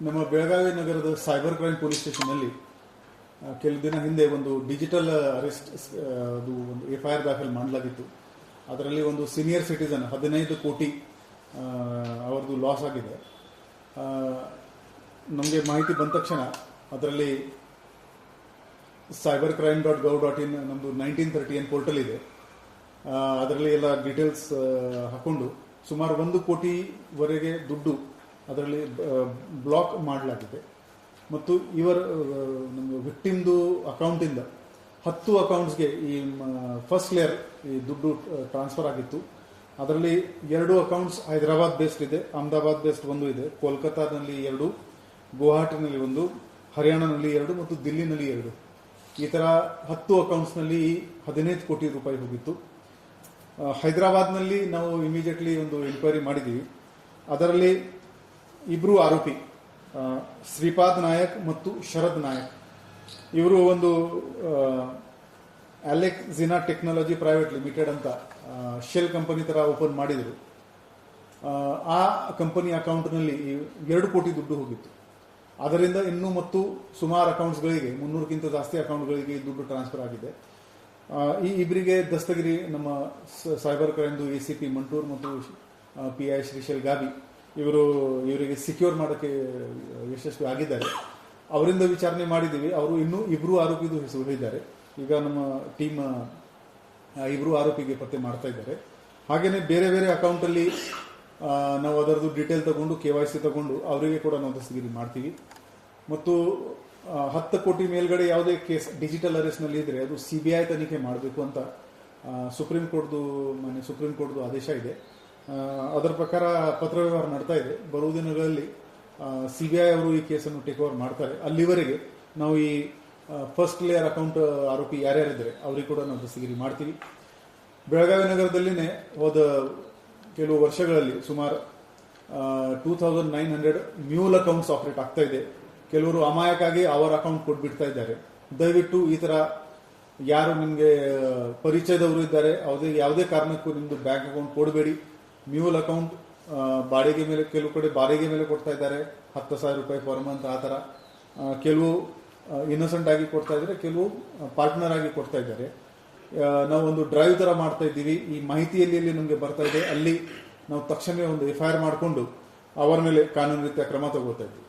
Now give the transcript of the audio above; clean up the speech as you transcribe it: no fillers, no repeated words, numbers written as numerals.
ನಮ್ಮ ಬೆಳಗಾವಿ ನಗರದ cyber crime police ಸ್ಟೇಷನ್ನಲ್ಲಿ ಕೆಲವು ದಿನ ಹಿಂದೆ ಒಂದು ಡಿಜಿಟಲ್ ಅರೆಸ್ಟ್ ಅದು ಒಂದು ಎಫ್ಐಆರ್ ದಾಖಲು ಮಾಡಲಾಗಿತ್ತು. ಅದರಲ್ಲಿ ಒಂದು ಸೀನಿಯರ್ ಸಿಟಿಸನ್ 15 ಕೋಟಿ ಅವರದು ಲಾಸ್ ಆಗಿದೆ. ನಮಗೆ ಮಾಹಿತಿ ಬಂದ ತಕ್ಷಣ ಅದರಲ್ಲಿ cybercrime.gov.in ನಮ್ಮದು 1930 ಪೋರ್ಟಲ್ ಇದೆ. ಅದರಲ್ಲಿ ಎಲ್ಲ ಡೀಟೇಲ್ಸ್ ಹಾಕೊಂಡು ಸುಮಾರು 1 ಕೋಟಿವರೆಗೆ ದುಡ್ಡು ಅದರಲ್ಲಿ ಬ್ಲಾಕ್ ಮಾಡಲಾಗಿದೆ. ಮತ್ತು ಇವರ ನಮ್ಮ ವಿಕ್ಟಿಮ್ದು ಅಕೌಂಟಿಂದ 10 ಅಕೌಂಟ್ಸ್ಗೆ ಈ ಫಸ್ಟ್ ಲೇಯರ್ ಈ ದುಡ್ಡು ಟ್ರಾನ್ಸ್ಫರ್ ಆಗಿತ್ತು. ಅದರಲ್ಲಿ 2 ಅಕೌಂಟ್ಸ್ ಹೈದರಾಬಾದ್ ಬೇಸ್ಡ್ ಇದೆ, ಅಹಮದಾಬಾದ್ ಬೇಸ್ಡ್ ಒಂದು ಇದೆ, ಕೋಲ್ಕತ್ತಾದಲ್ಲಿ 2, ಗುವಾಹಟಿನಲ್ಲಿ 1, ಹರಿಯಾಣನಲ್ಲಿ 2 ಮತ್ತು ದಿಲ್ಲಿನಲ್ಲಿ 2. ಈ ಥರ 10 ಅಕೌಂಟ್ಸ್ನಲ್ಲಿ 15 ಕೋಟಿ ರೂಪಾಯಿ ಹೋಗಿತ್ತು. ಹೈದರಾಬಾದ್ನಲ್ಲಿ ನಾವು ಇಮಿಡಿಯೇಟ್ಲಿ ಒಂದು ಎನ್ಕ್ವೈರಿ ಮಾಡಿದ್ದೀವಿ. ಅದರಲ್ಲಿ 2 ಆರೋಪಿ ಶ್ರೀಪಾದ್ ನಾಯಕ್ ಮತ್ತು ಶರದ್ ನಾಯಕ್, ಇವರು ಒಂದು ಅಲೆಕ್ಸಿನಾ ಟೆಕ್ನಾಲಜಿ ಪ್ರೈವೇಟ್ ಲಿಮಿಟೆಡ್ ಅಂತ ಶೆಲ್ ಕಂಪನಿ ತರ ಓಪನ್ ಮಾಡಿದರು. ಆ ಕಂಪನಿ ಅಕೌಂಟ್ನಲ್ಲಿ 2 ಕೋಟಿ ದುಡ್ಡು ಹೋಗಿತ್ತು. ಅದರಿಂದ ಇನ್ನೂ ಮತ್ತು ಸುಮಾರು ಅಕೌಂಟ್ಸ್ಗಳಿಗೆ 300ಕ್ಕಿಂತ ಜಾಸ್ತಿ ಅಕೌಂಟ್ಗಳಿಗೆ ದುಡ್ಡು ಟ್ರಾನ್ಸ್ಫರ್ ಆಗಿದೆ. ಈ ಇಬ್ಬರಿಗೆ ದಸ್ತಗಿರಿ ನಮ್ಮ ಸೈಬರ್ ಕ್ರೈಮ್ದು ACP ಮಂಟೂರ್ ಮತ್ತು PI ಶ್ರೀಶೈಲ್ ಗಾಬಿ ಇವರಿಗೆ ಸಿಕ್ಯೂರ್ ಮಾಡೋಕ್ಕೆ ಯಶಸ್ವಿ ಆಗಿದ್ದಾರೆ. ಅವರಿಂದ ವಿಚಾರಣೆ ಮಾಡಿದ್ದೀವಿ. ಅವರು ಇನ್ನೂ 2 ಆರೋಪಿದು ಹೆಸರು ಹೇಳಿದ್ದಾರೆ. ಈಗ ನಮ್ಮ ಟೀಮ್ 2 ಆರೋಪಿಗೆ ಪತ್ತೆ ಮಾಡ್ತಾ ಇದ್ದಾರೆ. ಹಾಗೆಯೇ ಬೇರೆ ಬೇರೆ ಅಕೌಂಟಲ್ಲಿ ನಾವು ಅದರದ್ದು ಡೀಟೇಲ್ ತಗೊಂಡು KYC ತಗೊಂಡು ಅವರಿಗೆ ಕೂಡ ನಾವು ದಸ್ತಗಿರಿ ಮಾಡ್ತೀವಿ. ಮತ್ತು 10 ಕೋಟಿ ಮೇಲ್ಗಡೆ ಯಾವುದೇ ಕೇಸ್ ಡಿಜಿಟಲ್ ಅರೆಸ್ಟ್ನಲ್ಲಿ ಇದ್ರೆ ಅದು CBI ತನಿಖೆ ಮಾಡಬೇಕು ಅಂತ ಸುಪ್ರೀಂ ಕೋರ್ಟ್ದು ಆದೇಶ ಇದೆ. ಅದರ ಪ್ರಕಾರ ಪತ್ರ ವ್ಯವಹಾರ ನಡ್ತಾ ಇದೆ. ಬರುವ ದಿನಗಳಲ್ಲಿ CBI ಅವರು ಈ ಕೇಸನ್ನು ಟೇಕ್ ಓವರ್ ಮಾಡ್ತಾರೆ. ಅಲ್ಲಿವರೆಗೆ ನಾವು ಈ ಫಸ್ಟ್ ಲೇಯರ್ ಅಕೌಂಟ್ ಆರೋಪಿ ಯಾರ್ಯಾರಿದ್ದಾರೆ ಅವರಿಗೆ ಕೂಡ ನಾವು ದಸ್ತಗಿರಿ ಮಾಡ್ತೀವಿ. ಬೆಳಗಾವಿ ನಗರದಲ್ಲಿನೇ ಹೋದ ಕೆಲವು ವರ್ಷಗಳಲ್ಲಿ ಸುಮಾರು 2900 ಮ್ಯೂಲ್ ಅಕೌಂಟ್ಸ್ ಆಪರೇಟ್ ಆಗ್ತಾ ಇದೆ. ಕೆಲವರು ಅಮಾಯಕ್ಕಾಗಿ ಅವರ ಅಕೌಂಟ್ ಕೊಟ್ಬಿಡ್ತಾ ಇದ್ದಾರೆ. ದಯವಿಟ್ಟು ಈ ತರ ಯಾರು ನಿಮಗೆ ಪರಿಚಯದವರು ಇದ್ದಾರೆ ಯಾವುದೇ ಕಾರಣಕ್ಕೂ ನಿಮ್ದು ಬ್ಯಾಂಕ್ ಅಕೌಂಟ್ ಕೊಡಬೇಡಿ. ಮ್ಯೂಲ್ ಅಕೌಂಟ್ ಬಾಡಿಗೆ ಮೇಲೆ, ಕೆಲವು ಕಡೆ ಬಾಡಿಗೆ ಮೇಲೆ ಕೊಡ್ತಾ ಇದ್ದಾರೆ, 10,000 ರೂಪಾಯಿ ಪರ್ ಮಂತ್. ಆ ಥರ ಕೆಲವು ಇನ್ನೋಸೆಂಟ್ ಆಗಿ ಕೊಡ್ತಾ ಇದ್ದಾರೆ, ಕೆಲವು ಪಾರ್ಟ್ನರ್ ಆಗಿ ಕೊಡ್ತಾ ಇದ್ದಾರೆ. ನಾವು ಒಂದು ಡ್ರೈವ್ ತರ ಮಾಡ್ತಾ ಇದ್ದೀವಿ. ಈ ಮಾಹಿತಿಯಲ್ಲಿ ನಮಗೆ ಬರ್ತಾ ಇದೆ, ಅಲ್ಲಿ ನಾವು ತಕ್ಷಣ ಒಂದು FIR ಮಾಡಿಕೊಂಡು ಅವರ ಮೇಲೆ ಕಾನೂನು ರೀತಿಯ ಕ್ರಮ ತಗೋತಾ ಇದ್ದೀವಿ.